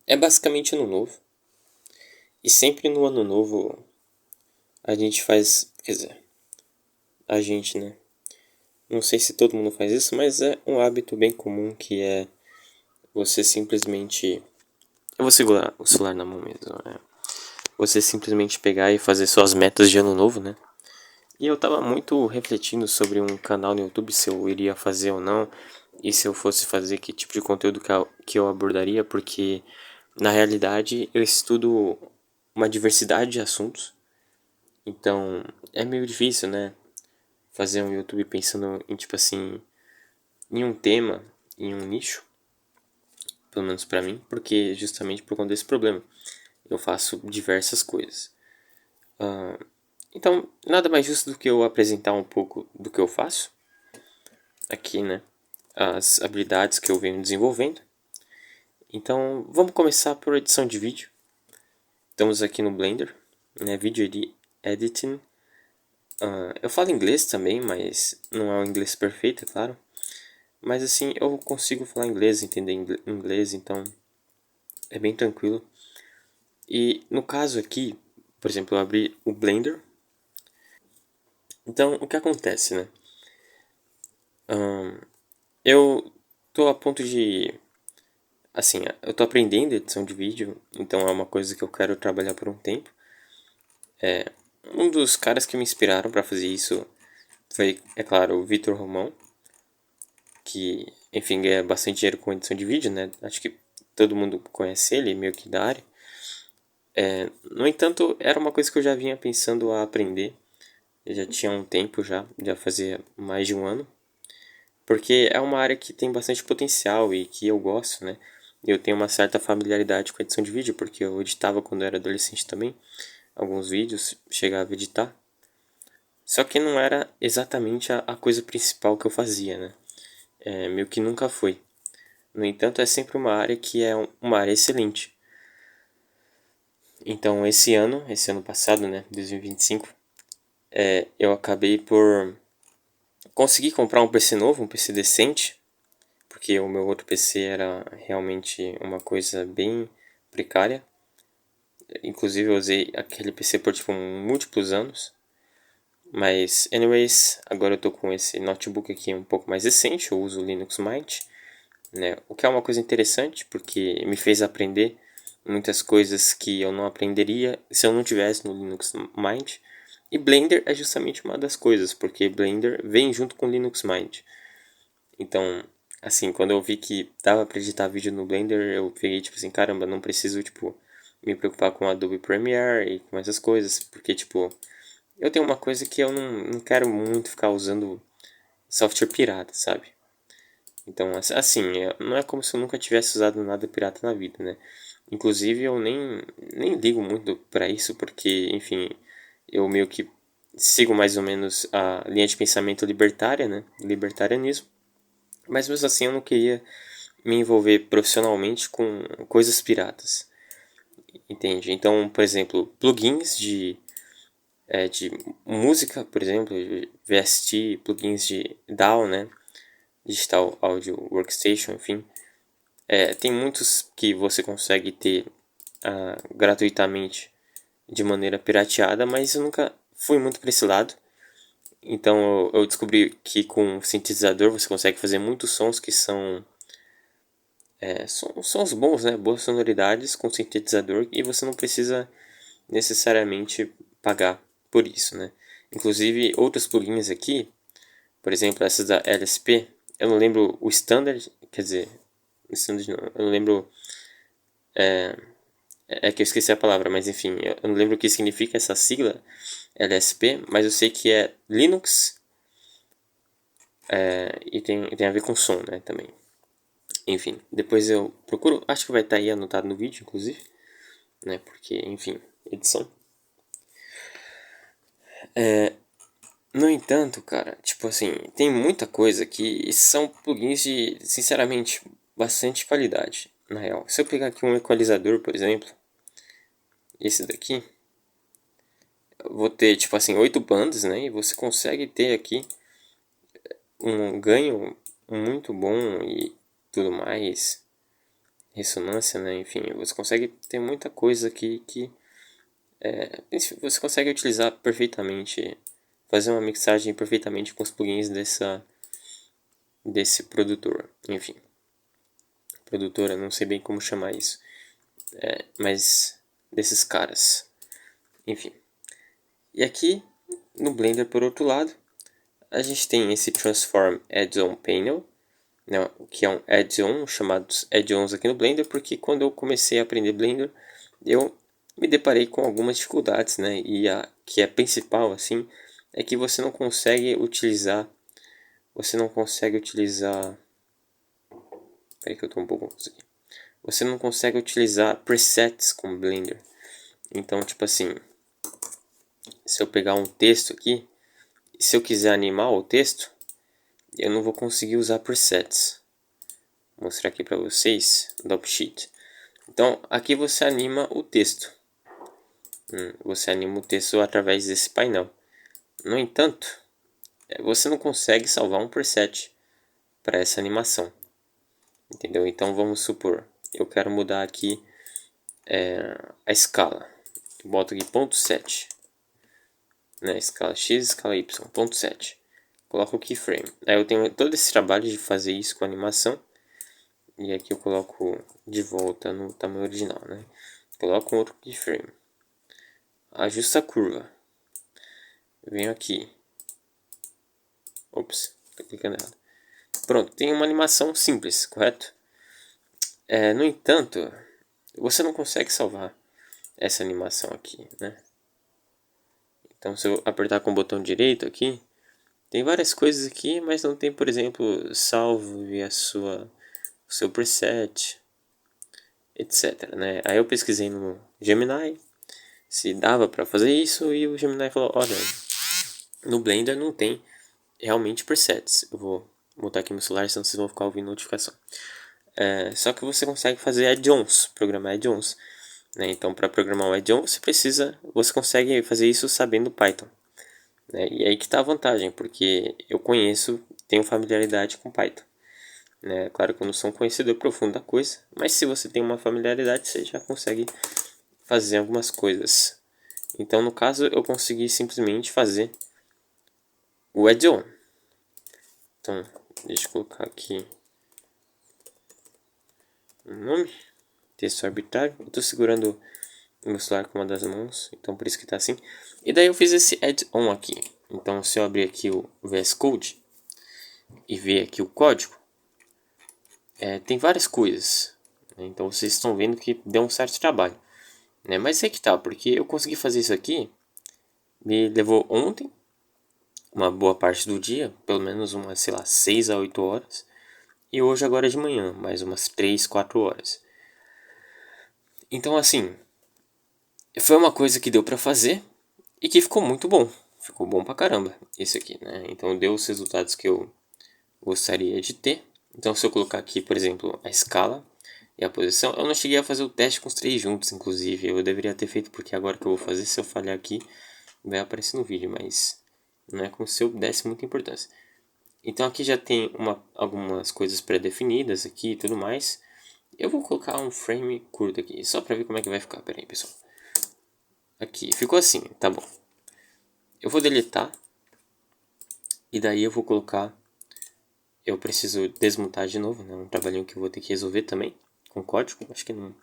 É basicamente ano novo. E sempre no ano novo a gente faz. Quer dizer, a gente, né? Não sei se todo mundo faz isso, mas é um hábito bem comum que é você simplesmente. Eu vou segurar o celular na mão mesmo. Você simplesmente pegar e fazer suas metas de ano novo, né? E eu tava muito refletindo sobre um canal no YouTube, se eu iria fazer ou não, e se eu fosse fazer, que tipo de conteúdo que eu abordaria, porque na realidade eu estudo uma diversidade de assuntos, então é meio difícil, né? Fazer um YouTube pensando em, tipo assim, em um tema, em um nicho, pelo menos pra mim, porque justamente por conta desse problema eu faço diversas coisas. Então, nada mais justo do que eu apresentar um pouco do que eu faço aqui, né? As habilidades que eu venho desenvolvendo. Então, vamos começar por edição de vídeo. Estamos aqui no Blender, né? Editing. Eu falo inglês também, mas não é o inglês perfeito, é claro. Mas assim, eu consigo falar inglês, entender inglês, então é bem tranquilo. E no caso aqui, por exemplo, eu abri o Blender. Então, o que acontece, né? Eu tô a ponto de... Assim, eu tô aprendendo edição de vídeo, então é uma coisa que eu quero trabalhar por um tempo. Um dos caras que me inspiraram para fazer isso foi, é claro, o Vitor Romão, que, enfim, ganha bastante dinheiro com edição de vídeo, né? Acho que todo mundo conhece ele, meio que da área. No entanto, era uma coisa que eu já vinha pensando a aprender. Eu já tinha um tempo já fazia mais de um ano. Porque é uma área que tem bastante potencial e que eu gosto, né? Eu tenho uma certa familiaridade com edição de vídeo, porque eu editava quando eu era adolescente também. Alguns vídeos, chegava a editar. Só que não era exatamente a coisa principal que eu fazia, né? Meio que nunca foi. No entanto, é sempre uma área que é uma área excelente. Então, esse ano passado, né, 2025, eu acabei por conseguir comprar um PC novo, um PC decente, porque o meu outro PC era realmente uma coisa bem precária. Inclusive, eu usei aquele PC por tipo múltiplos anos. Mas, anyways, agora eu tô com esse notebook aqui um pouco mais recente, eu uso o Linux Mint, né? O que é uma coisa interessante, porque me fez aprender muitas coisas que eu não aprenderia se eu não tivesse no Linux Mint. E Blender é justamente uma das coisas, porque Blender vem junto com o Linux Mint. Então, assim, quando eu vi que dava pra editar vídeo no Blender, eu peguei tipo assim, caramba, não preciso, tipo, me preocupar com Adobe Premiere e com essas coisas, porque, tipo, eu tenho uma coisa que eu não quero muito ficar usando software pirata, sabe? Então, assim, não é como se eu nunca tivesse usado nada pirata na vida, né? Inclusive, eu nem ligo muito pra isso, porque, enfim, eu meio que sigo mais ou menos a linha de pensamento libertária, né? Libertarianismo. Mas mesmo assim, eu não queria me envolver profissionalmente com coisas piratas, entende? Então, por exemplo, plugins de música, por exemplo, VST, plugins de DAW, né? Digital Audio Workstation, enfim. Tem muitos que você consegue ter gratuitamente de maneira pirateada, mas eu nunca fui muito para esse lado. Então eu descobri que com sintetizador você consegue fazer muitos sons que são sons bons, né? Boas sonoridades com sintetizador e você não precisa necessariamente pagar por isso, né? Inclusive outros plugins aqui, por exemplo, essas da LSP, eu não lembro o standard, quer dizer, o standard não, eu não lembro, é que eu esqueci a palavra, mas enfim, eu não lembro o que significa essa sigla LSP, mas eu sei que é Linux e tem a ver com som, né, também. Enfim, depois eu procuro, acho que vai estar aí anotado no vídeo, inclusive, né, porque, enfim, edição. No entanto, cara, tipo assim, tem muita coisa que são plugins de, sinceramente, bastante qualidade, na real. Se eu pegar aqui um equalizador, por exemplo, esse daqui, eu vou ter, tipo assim, 8 bandas, né? E você consegue ter aqui um ganho muito bom e tudo mais. ressonância, né? Enfim, você consegue ter muita coisa aqui que você consegue utilizar perfeitamente, fazer uma mixagem perfeitamente com os plugins desse produtor. Enfim, produtora, não sei bem como chamar isso, mas desses caras. Enfim, e aqui no Blender, por outro lado, a gente tem esse Transform Add-on Panel, né, que é um add-on, chamados add-ons aqui no Blender, porque quando eu comecei a aprender Blender, eu me deparei com algumas dificuldades, né, e a que é principal, assim, é que você não consegue utilizar, peraí que eu tô um pouco confuso aqui, você não consegue utilizar presets com Blender. Então, tipo assim, se eu pegar um texto aqui, se eu quiser animar o texto, eu não vou conseguir usar presets. Vou mostrar aqui para vocês, Drop Sheet. Então, aqui você anima o texto. Você anima o texto através desse painel. No entanto, você não consegue salvar um preset para essa animação. Entendeu? Então, vamos supor, eu quero mudar aqui a escala. Eu boto aqui ponto 7. Né? Escala X, escala Y, ponto 7. Coloco o keyframe. Aí eu tenho todo esse trabalho de fazer isso com a animação. E aqui eu coloco de volta no tamanho original, né? Coloco um outro keyframe. Ajusta a curva. Venho aqui. Ops, tô clicando errado. Pronto, tem uma animação simples, correto? No entanto, você não consegue salvar essa animação aqui, né? Então, se eu apertar com o botão direito aqui, tem várias coisas aqui, mas não tem, por exemplo, salve o seu preset, etc, né? Aí eu pesquisei no Gemini se dava para fazer isso e o Gemini falou, olha, no Blender não tem realmente presets. Eu vou botar aqui no celular, senão vocês vão ficar ouvindo notificação. Só que você consegue fazer add-ons, programar add-ons. Né? Então, para programar um add-on, você consegue fazer isso sabendo Python. Né? E aí que está a vantagem, porque eu tenho familiaridade com Python. Né? Claro que eu não sou um conhecedor profundo da coisa, mas se você tem uma familiaridade, você já consegue fazer algumas coisas. Então, no caso, eu consegui simplesmente fazer o add-on. Então, deixa eu colocar aqui o nome, texto arbitrário. Eu estou segurando o meu celular com uma das mãos, então por isso que está assim. E daí eu fiz esse add-on aqui. Então, se eu abrir aqui o VS Code e ver aqui o código, tem várias coisas. Né? Então, vocês estão vendo que deu um certo trabalho. Né? Mas é que tá, porque eu consegui fazer isso aqui, me levou ontem, uma boa parte do dia, pelo menos umas, sei lá, 6 a 8 horas. E hoje agora de manhã, mais umas 3, 4 horas. Então assim, foi uma coisa que deu pra fazer e que ficou muito bom. Ficou bom pra caramba esse aqui, né? Então deu os resultados que eu gostaria de ter. Então se eu colocar aqui, por exemplo, a escala e a posição, eu não cheguei a fazer o teste com os três juntos, inclusive. Eu deveria ter feito porque agora que eu vou fazer, se eu falhar aqui, vai aparecer no vídeo, mas não é como se eu desse muita importância. Então aqui já tem algumas coisas pré-definidas aqui e tudo mais. Eu vou colocar um frame curto aqui, só pra ver como é que vai ficar. Pera aí, pessoal. Aqui, ficou assim, tá bom. Eu vou deletar. E daí eu vou colocar... Eu preciso desmutar de novo, né? Um trabalhinho que eu vou ter que resolver também. Com código, acho que não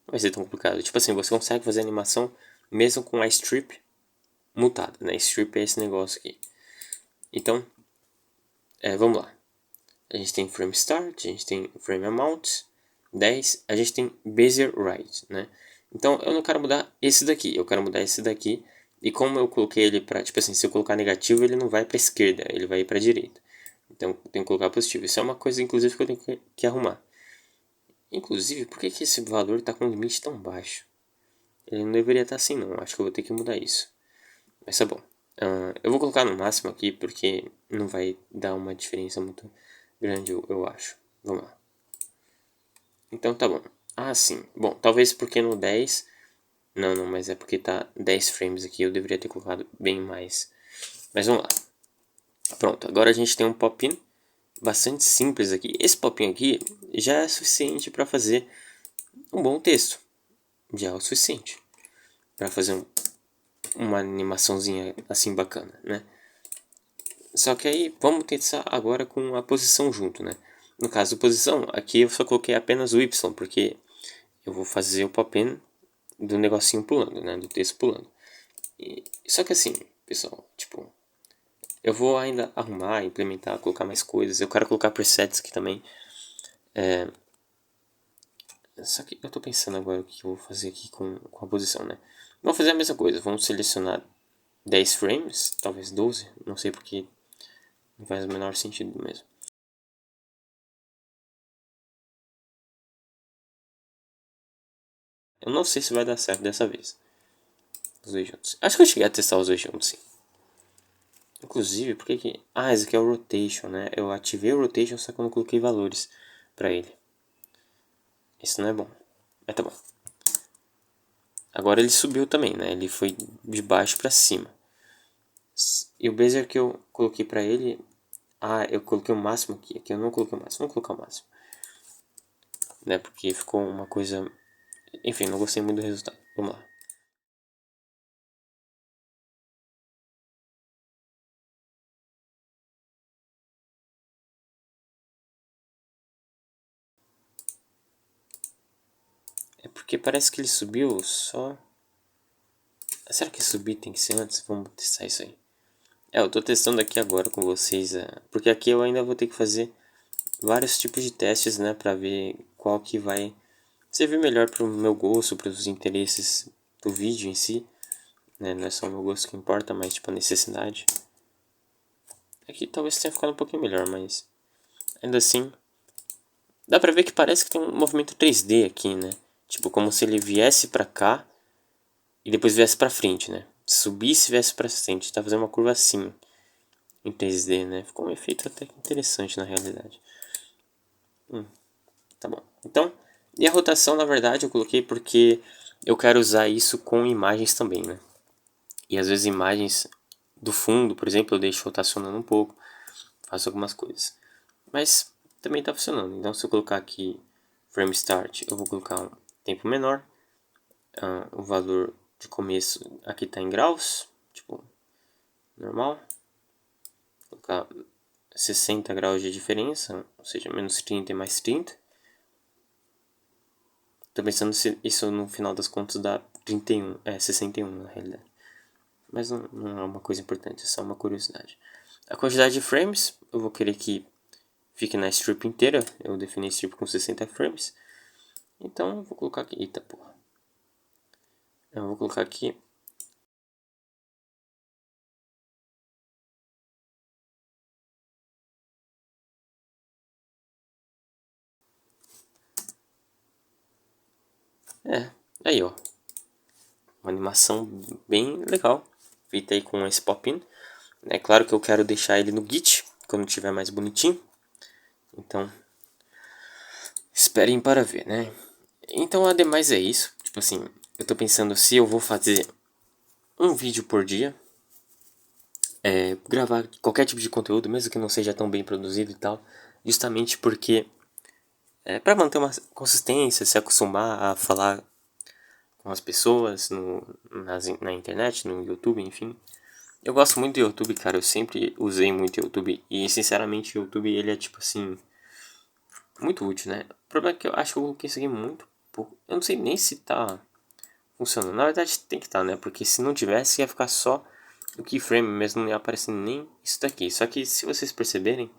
vai ser tão complicado. Tipo assim, você consegue fazer animação mesmo com a strip mutada, né? Strip é esse negócio aqui. Então, vamos lá. A gente tem frame start, a gente tem frame amount, 10, a gente tem bezier right, né? Então eu não quero mudar esse daqui, eu quero mudar esse daqui. E como eu coloquei ele para, tipo assim, se eu colocar negativo, ele não vai para esquerda, ele vai para direita. Então eu tenho que colocar positivo. Isso é uma coisa, inclusive, que eu tenho que arrumar. Inclusive, por que esse valor está com um limite tão baixo? Ele não deveria estar assim, não. Acho que eu vou ter que mudar isso. Mas tá bom. Eu vou colocar no máximo aqui, porque não vai dar uma diferença muito grande, eu acho. Vamos lá. Então tá bom. Ah, sim. Bom, talvez porque no 10... Não, mas é porque tá 10 frames aqui. Eu deveria ter colocado bem mais. Mas vamos lá. Pronto, agora a gente tem um pop-in bastante simples aqui. Esse popinho aqui já é suficiente para fazer um bom texto. Já é o suficiente para fazer uma animaçãozinha assim bacana, né? Só que aí vamos testar agora com a posição junto, né? No caso da posição, aqui eu só coloquei apenas o Y, porque eu vou fazer o pop-in do negocinho pulando, né? Do texto pulando. Só que assim, pessoal, tipo, eu vou ainda arrumar, implementar, colocar mais coisas. Eu quero colocar presets aqui também. Só que eu tô pensando agora o que eu vou fazer aqui com a posição, né? Vamos fazer a mesma coisa. Vamos selecionar 10 frames, talvez 12. Não sei porque não faz o menor sentido mesmo. Eu não sei se vai dar certo dessa vez. Os dois juntos. Acho que eu cheguei a testar os dois juntos, sim. Inclusive, por que que... Ah, esse aqui é o Rotation, né? Eu ativei o Rotation, só que eu não coloquei valores pra ele. Isso não é bom. Mas tá bom. Agora ele subiu também, né? Ele foi de baixo pra cima. E o Bezier que eu coloquei pra ele... Ah, eu coloquei o máximo aqui. Aqui eu não coloquei o máximo. Vamos colocar o máximo. Né? Porque ficou uma coisa... Enfim, não gostei muito do resultado. Vamos lá. É porque parece que ele subiu só... Será que subir tem que ser antes? Vamos testar isso aí. Eu tô testando aqui agora com vocês, porque aqui eu ainda vou ter que fazer vários tipos de testes, né, pra ver qual que vai servir melhor pro meu gosto, para os interesses do vídeo em si, né, não é só o meu gosto que importa, mas tipo a necessidade. Aqui talvez tenha ficado um pouquinho melhor, mas ainda assim, dá pra ver que parece que tem um movimento 3D aqui, né, tipo como se ele viesse pra cá e depois viesse pra frente, né, subisse e viesse pra frente, tá fazendo uma curva assim. Em 3D, né? Ficou um efeito até que interessante na realidade. Tá bom. Então, e a rotação, na verdade, eu coloquei porque eu quero usar isso com imagens também, né? E às vezes imagens do fundo, por exemplo, eu deixo rotacionando um pouco, faço algumas coisas. Mas também tá funcionando. Então, se eu colocar aqui frame start, eu vou colocar um tempo menor. O valor de começo aqui tá em graus, tipo, normal. Vou colocar 60 graus de diferença, ou seja, menos 30 e mais 30. Tô pensando se isso no final das contas dá 31, 61 na realidade. Mas não é uma coisa importante, é só uma curiosidade. A quantidade de frames, eu vou querer que fique na strip inteira. Eu defini a strip com 60 frames. Então eu vou colocar aqui, eita porra. Eu vou colocar aqui. É, aí ó. Uma animação bem legal. Feita aí com esse pop-in. É claro que eu quero deixar ele no Git, quando tiver mais bonitinho. Então, esperem para ver, né? Então, ademais é isso. Tipo assim, eu tô pensando se eu vou fazer um vídeo por dia. Gravar qualquer tipo de conteúdo, mesmo que não seja tão bem produzido e tal. Justamente porque para manter uma consistência, se acostumar a falar com as pessoas na internet, no YouTube, enfim. Eu gosto muito do YouTube, cara. Eu sempre usei muito o YouTube. E, sinceramente, o YouTube, ele é, tipo assim, muito útil, né? O problema é que eu acho que eu coloquei isso aqui muito pouco. Eu não sei nem se tá funcionando. Na verdade, tem que estar, né? Porque se não tivesse, ia ficar só o keyframe mesmo. Não ia aparecer nem isso daqui. Só que, se vocês perceberem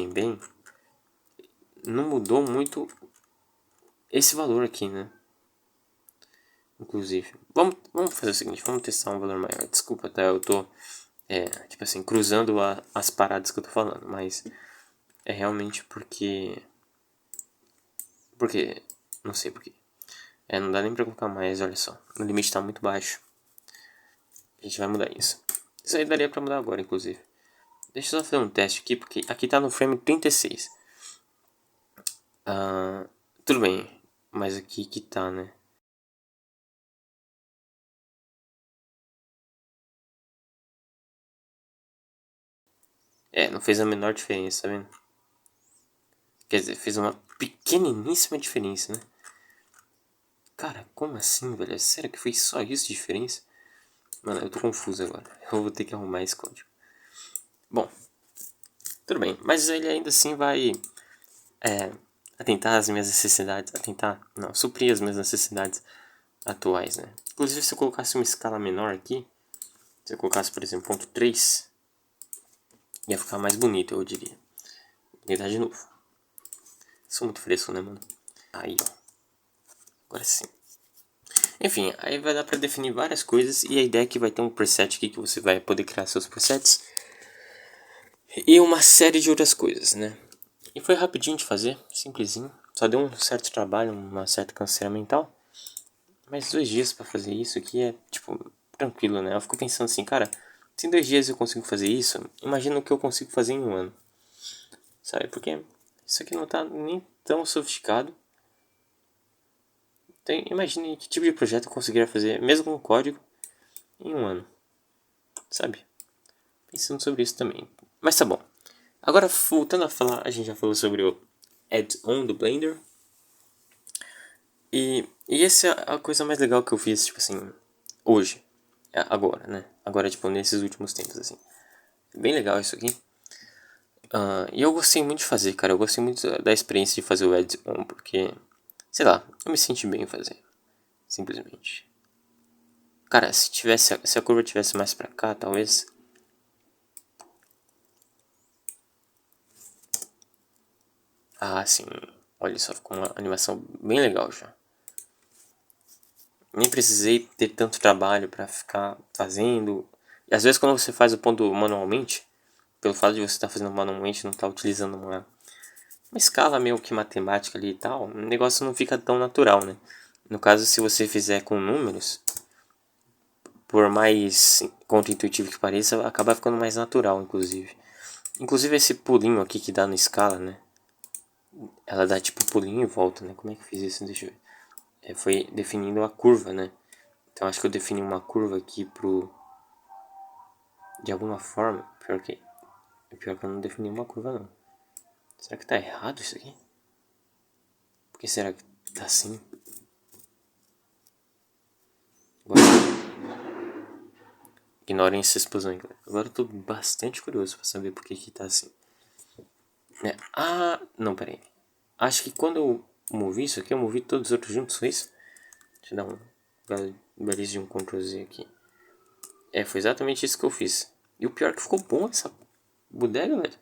bem, não mudou muito esse valor aqui, né? Inclusive. Vamos fazer o seguinte, vamos testar um valor maior. Desculpa, tá? Eu tô, tipo assim, cruzando as paradas que eu tô falando, mas é realmente porque... Porque... Não sei porquê. Não dá nem pra colocar mais, olha só. O limite tá muito baixo. A gente vai mudar isso. Isso aí daria pra mudar agora, inclusive. Deixa eu só fazer um teste aqui, porque aqui tá no frame 36. Tudo bem, mas aqui que tá, né? Não fez a menor diferença, tá vendo? Quer dizer, fez uma pequeniníssima diferença, né? Cara, como assim, velho? Sério que foi só isso de diferença? Mano, eu tô confuso agora. Eu vou ter que arrumar esse código. Bom, tudo bem. Mas ele ainda assim vai atentar às minhas necessidades. Não, suprir as minhas necessidades atuais, né? Inclusive, se eu colocasse uma escala menor aqui, se eu colocasse, por exemplo, ponto 3, ia ficar mais bonito, eu diria. Vou tentar de novo. Sou muito fresco, né, mano? Aí, ó. Agora sim. Enfim, aí vai dar pra definir várias coisas. E a ideia é que vai ter um preset aqui que você vai poder criar seus presets. E uma série de outras coisas, né? E foi rapidinho de fazer, simplesinho. Só deu um certo trabalho, uma certa canseira mental. Mas 2 dias pra fazer isso aqui é, tipo, tranquilo, né? Eu fico pensando assim, cara, se em 2 dias eu consigo fazer isso, imagina o que eu consigo fazer em um ano. Sabe? Porque isso aqui não tá nem tão sofisticado. Então, imagine que tipo de projeto eu conseguiria fazer, mesmo com código, em um ano. Sabe? Pensando sobre isso também. Mas tá bom. Agora, voltando a falar, a gente já falou sobre o add-on do Blender. E essa é a coisa mais legal que eu fiz, tipo assim, hoje. Agora, né? Agora, tipo, nesses últimos tempos, assim. Bem legal isso aqui. E eu gostei muito de fazer, cara. Eu gostei muito da experiência de fazer o add-on, porque, sei lá, eu me senti bem em fazer. Simplesmente. Cara, se a curva tivesse mais pra cá, talvez. Ah, sim. Olha só, ficou uma animação bem legal já. Nem precisei ter tanto trabalho pra ficar fazendo. E às vezes quando você faz o ponto manualmente, pelo fato de você estar fazendo manualmente, não estar utilizando uma escala meio que matemática ali e tal, o negócio não fica tão natural, né? No caso, se você fizer com números, por mais contra-intuitivo que pareça, acaba ficando mais natural, inclusive. Inclusive esse pulinho aqui que dá na escala, né? Ela dá tipo pulinho e volta, né? Como é que eu fiz isso? Deixa eu ver. Foi definindo a curva, né? Então acho que eu defini uma curva aqui pro... De alguma forma, pior que eu não defini uma curva não. Será que tá errado isso aqui? Por que será que tá assim? Agora, ignorem essa explosão, galera. Agora eu tô bastante curioso pra saber por que que tá assim. Não, pera aí. Acho que quando eu movi isso aqui, eu movi todos os outros juntos, foi isso? Deixa eu dar um belize de um Ctrl Z aqui. Foi exatamente isso que eu fiz. E o pior é que ficou bom essa bodega, velho.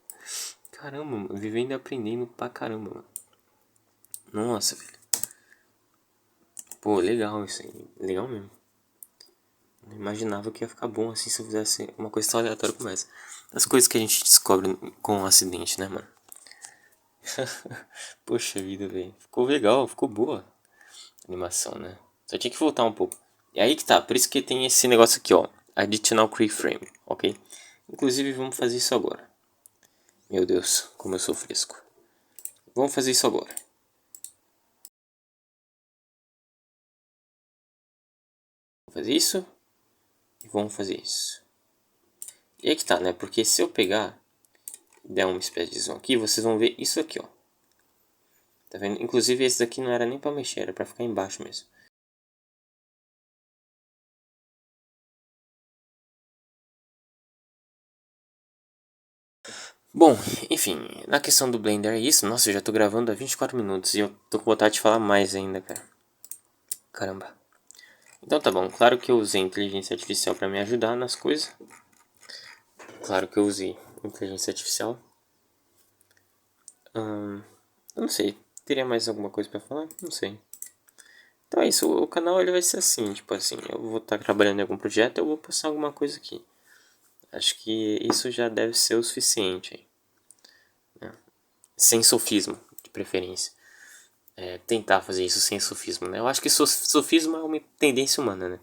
Caramba, mano. Vivendo e aprendendo pra caramba, mano. Nossa, velho. Pô, legal isso aí. Legal mesmo. Não imaginava que ia ficar bom assim se eu fizesse uma coisa tão aleatória como essa. As coisas que a gente descobre com um acidente, né, mano? Poxa vida, velho. Ficou legal, ficou boa a animação, né? Só tinha que voltar um pouco. E aí que tá, por isso que tem esse negócio aqui, ó. Additional Keyframe, ok? Inclusive, vamos fazer isso agora. Meu Deus, como eu sou fresco. Vamos fazer isso agora. Vamos fazer isso. E vamos fazer isso. E aí que tá, né? Porque se eu pegar, der uma espécie de zoom aqui, vocês vão ver isso aqui, ó. Tá vendo? Inclusive esse daqui não era nem pra mexer, era pra ficar embaixo mesmo. Bom, enfim, na questão do Blender é isso. Nossa, eu já tô gravando há 24 minutos e eu tô com vontade de falar mais ainda, cara. Caramba. Então tá bom, claro que eu usei inteligência artificial pra me ajudar nas coisas. Claro que eu usei inteligência artificial. Eu não sei, teria mais alguma coisa pra falar? Não sei. Então é isso, o canal ele vai ser assim, tipo assim, eu vou estar trabalhando em algum projeto, eu vou postar alguma coisa aqui. Acho que isso já deve ser o suficiente aí. Sem sofismo, de preferência. Tentar fazer isso sem sofismo, né? Eu acho que sofismo é uma tendência humana, né?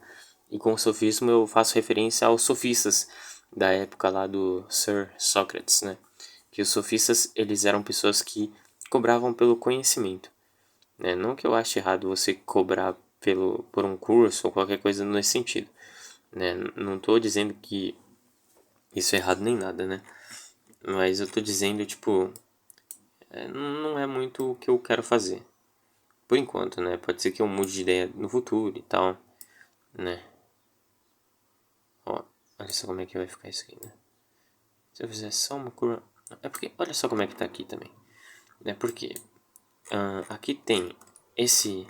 E com o sofismo eu faço referência aos sofistas da época lá do Sir Sócrates, né? Que os sofistas, eles eram pessoas que cobravam pelo conhecimento, né? Não que eu ache errado você cobrar por um curso ou qualquer coisa nesse sentido, né? Não estou dizendo que isso é errado nem nada, né? Mas eu tô dizendo, tipo, não é muito o que eu quero fazer. Por enquanto, né? Pode ser que eu mude de ideia no futuro e tal, né? Ó, olha só como é que vai ficar isso aqui, né? Se eu fizer só uma curva... É porque, olha só como é que tá aqui também. Né? Porque aqui tem esse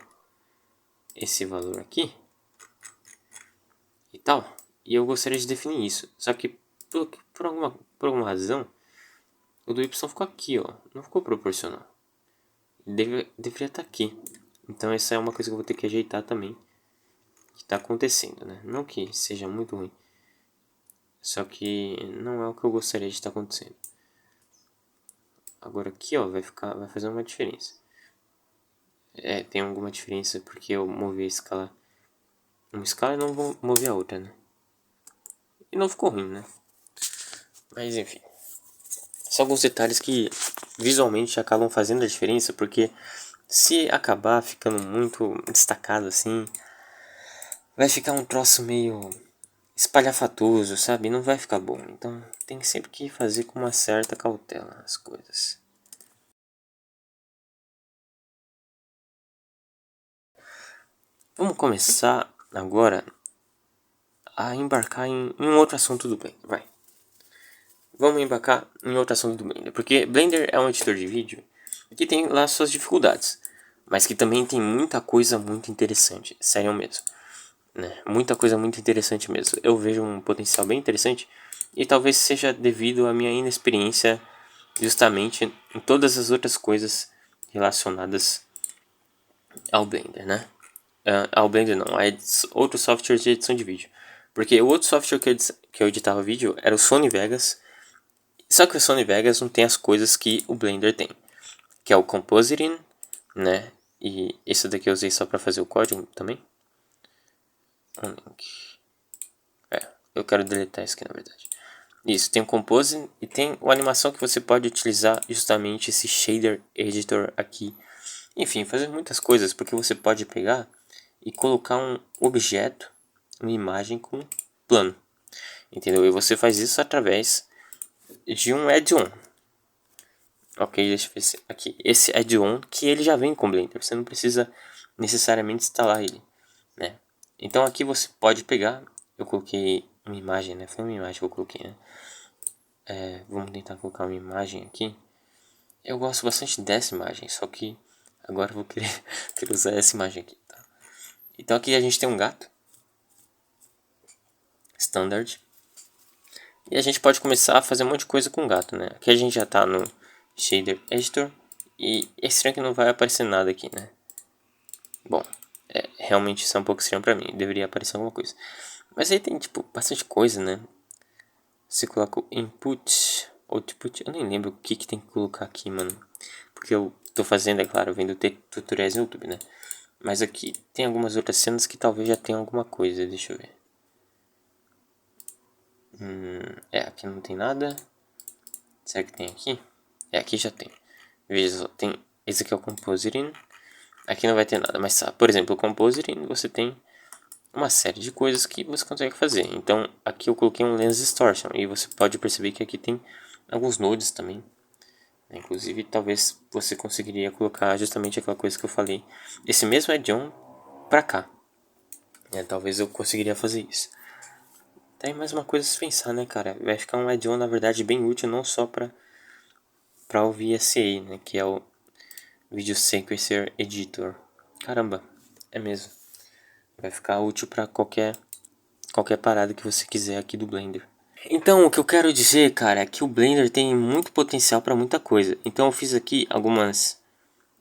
valor aqui e tal. E eu gostaria de definir isso. Só que por alguma razão, o do y ficou aqui, ó. Não ficou proporcional. Deveria estar aqui. Então essa é uma coisa que eu vou ter que ajeitar também. Que está acontecendo, né? Não que seja muito ruim. Só que não é o que eu gostaria de estar acontecendo. Agora aqui, ó, vai fazer uma diferença. Tem alguma diferença porque eu movi a escala. Uma escala e não vou mover a outra, né? E não ficou ruim, né? Mas enfim. São alguns detalhes que visualmente acabam fazendo a diferença, porque se acabar ficando muito destacado assim, vai ficar um troço meio espalhafatoso, sabe? Não vai ficar bom. Então tem sempre que fazer com uma certa cautela as coisas. Vamos começar agora a embarcar em um outro assunto do Blender. Vai. Vamos embarcar em outro assunto do Blender. Porque Blender é um editor de vídeo que tem lá suas dificuldades. Mas que também tem muita coisa muito interessante. Sério mesmo. Né? Muita coisa muito interessante mesmo. Eu vejo um potencial bem interessante. E talvez seja devido à minha inexperiência justamente em todas as outras coisas relacionadas ao Blender, né? Ao Blender não, a outros softwares de edição de vídeo. Porque o outro software que eu editava vídeo era o Sony Vegas. Só que o Sony Vegas não tem as coisas que o Blender tem. Que é o Compositing, né? E esse daqui eu usei só para fazer o código também. Um link. Eu quero deletar isso aqui na verdade. Isso, tem o Compositing e tem a animação que você pode utilizar justamente esse Shader Editor aqui. Enfim, fazer muitas coisas, porque você pode pegar e colocar um objeto, uma imagem com plano, entendeu? E você faz isso através de um add-on. Ok, deixa eu ver aqui. Esse add-on que ele já vem com o Blender, você não precisa necessariamente instalar ele, né? Então aqui você pode pegar, eu coloquei uma imagem, né? Foi uma imagem que eu coloquei, né? Vamos tentar colocar uma imagem aqui. Eu gosto bastante dessa imagem, só que agora eu vou querer usar essa imagem aqui, tá? Então aqui a gente tem um gato standard e a gente pode começar a fazer um monte de coisa com o gato, né? Aqui a gente já tá no shader editor e é estranho que não vai aparecer nada aqui, né? Bom, realmente isso é um pouco estranho pra mim, deveria aparecer alguma coisa. Mas aí tem tipo bastante coisa, né? Você coloca o input, output, eu nem lembro o que tem que colocar aqui, mano. Porque eu tô fazendo, é claro, vendo tutoriais no YouTube, né? Mas aqui tem algumas outras cenas que talvez já tenha alguma coisa, deixa eu ver. Aqui não tem nada. Será que tem aqui? Aqui já tem. Veja só, tem. Esse aqui é o Compositing. Aqui não vai ter nada, mas por exemplo, o Compositing você tem uma série de coisas que você consegue fazer. Então aqui eu coloquei um Lens Distortion e você pode perceber que aqui tem alguns nodes também. Inclusive talvez você conseguiria colocar justamente aquela coisa que eu falei. Esse mesmo add-on pra cá. Talvez eu conseguiria fazer isso. Tem mais uma coisa a se pensar, né, cara? Vai ficar um add-on, na verdade, bem útil, não só pra o VSA, né? Que é o Video Sequencer Editor. Caramba, é mesmo. Vai ficar útil pra qualquer parada que você quiser aqui do Blender. Então, o que eu quero dizer, cara, é que o Blender tem muito potencial pra muita coisa. Então eu fiz aqui algumas...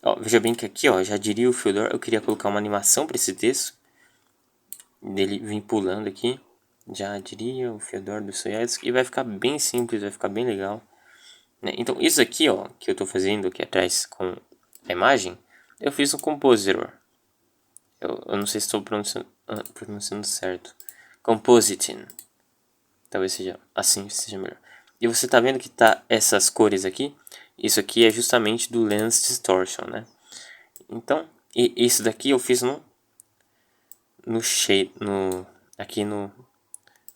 Ó, veja bem que aqui, ó, já diria o Fyodor, eu queria colocar uma animação pra esse texto. Dele vir pulando aqui. Já diria o Fyodor Dostoiévski. E vai ficar bem simples, vai ficar bem legal, né? Então isso aqui, ó, que eu estou fazendo aqui atrás com a imagem, eu fiz um compositor. Eu não sei se estou pronunciando certo. Compositing. Talvez seja assim, seja melhor. E você está vendo que tá essas cores aqui? Isso aqui é justamente do Lens Distortion, né? Então, isso daqui eu fiz no shade, aqui no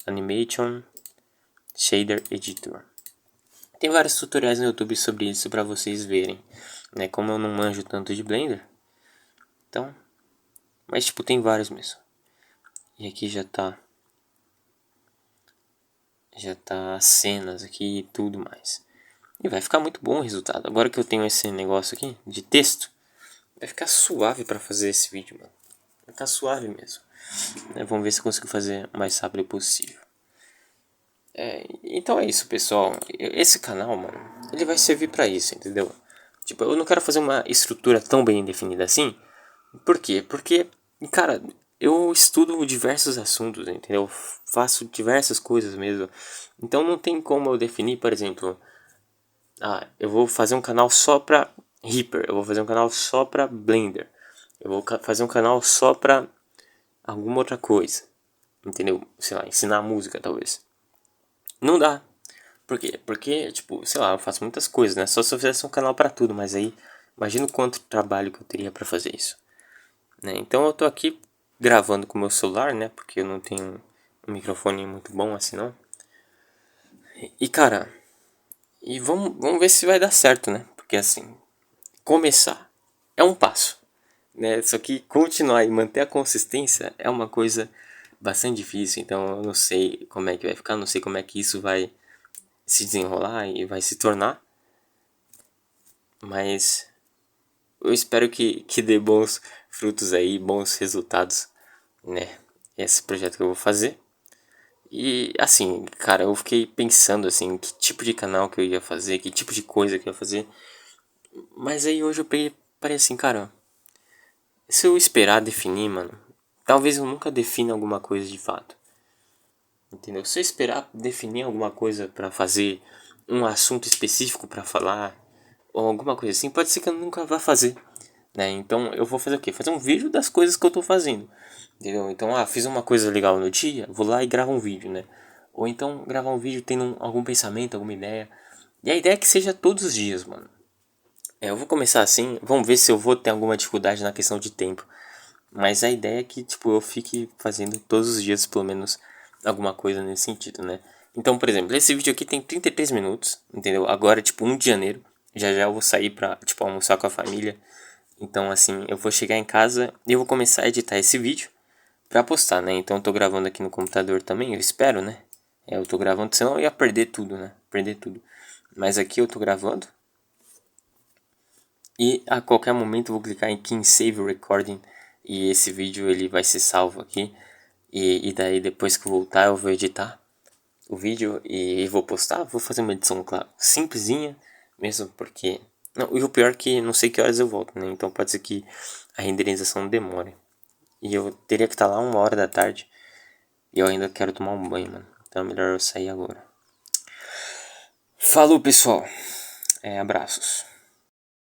Animation Shader Editor. Tem vários tutoriais no YouTube sobre isso pra vocês verem, né? Como eu não manjo tanto de Blender, então... Mas tipo, tem vários mesmo. E aqui já tá as cenas aqui e tudo mais. E vai ficar muito bom o resultado. Agora que eu tenho esse negócio aqui de texto, vai ficar suave pra fazer esse vídeo, mano. Vai ficar suave mesmo. Vamos ver se eu consigo fazer o mais rápido possível. Então é isso, pessoal. Esse canal, mano, ele vai servir pra isso, entendeu? Tipo, eu não quero fazer uma estrutura tão bem definida assim. Por quê? Porque, cara, eu estudo diversos assuntos, entendeu? Faço diversas coisas mesmo. Então não tem como eu definir, por exemplo, eu vou fazer um canal só pra Reaper, eu vou fazer um canal só pra Blender, eu vou fazer um canal só pra alguma outra coisa, entendeu? Sei lá, ensinar música talvez. Não dá. Por quê? Porque, tipo, sei lá, eu faço muitas coisas, né? Só se eu fizesse um canal pra tudo, mas aí, imagina o quanto trabalho que eu teria pra fazer isso, né? Então eu tô aqui gravando com o meu celular, né? Porque eu não tenho um microfone muito bom assim, não. E, cara, vamos ver se vai dar certo, né? Porque, assim, começar é um passo, né? Só que continuar e manter a consistência é uma coisa bastante difícil. Então eu não sei como é que vai ficar, não sei como é que isso vai se desenrolar e vai se tornar. Mas eu espero que dê bons frutos aí, bons resultados, né? Esse projeto que eu vou fazer. E assim, cara, eu fiquei pensando assim, que tipo de canal que eu ia fazer, que tipo de coisa que eu ia fazer. Mas aí hoje eu peguei, parei assim, cara, se eu esperar definir, mano, talvez eu nunca defina alguma coisa de fato. Entendeu? Se eu esperar definir alguma coisa pra fazer, um assunto específico pra falar, ou alguma coisa assim, pode ser que eu nunca vá fazer, né? Então eu vou fazer o quê? Fazer um vídeo das coisas que eu tô fazendo, entendeu? Então, fiz uma coisa legal no dia, vou lá e gravo um vídeo, né? Ou então gravar um vídeo tendo algum pensamento, alguma ideia. E a ideia é que seja todos os dias, mano. Eu vou começar assim, vamos ver se eu vou ter alguma dificuldade na questão de tempo. Mas a ideia é que, tipo, eu fique fazendo todos os dias, pelo menos, alguma coisa nesse sentido, né? Então, por exemplo, esse vídeo aqui tem 33 minutos, entendeu? Agora, tipo, 1 de janeiro. Já já eu vou sair pra, tipo, almoçar com a família. Então, assim, eu vou chegar em casa e eu vou começar a editar esse vídeo pra postar, né? Então, eu tô gravando aqui no computador também, eu espero, né? Eu tô gravando, senão eu ia perder tudo, né? Perder tudo. Mas aqui eu tô gravando. E a qualquer momento eu vou clicar aqui em Save Recording e esse vídeo ele vai ser salvo aqui. E daí depois que eu voltar eu vou editar o vídeo e vou postar. Vou fazer uma edição, claro, simplesinha mesmo porque... Não, e o pior é que não sei que horas eu volto, né? Então pode ser que a renderização demore. E eu teria que estar lá 1 hora da tarde e eu ainda quero tomar um banho, mano. Então é melhor eu sair agora. Falou, pessoal. Abraços.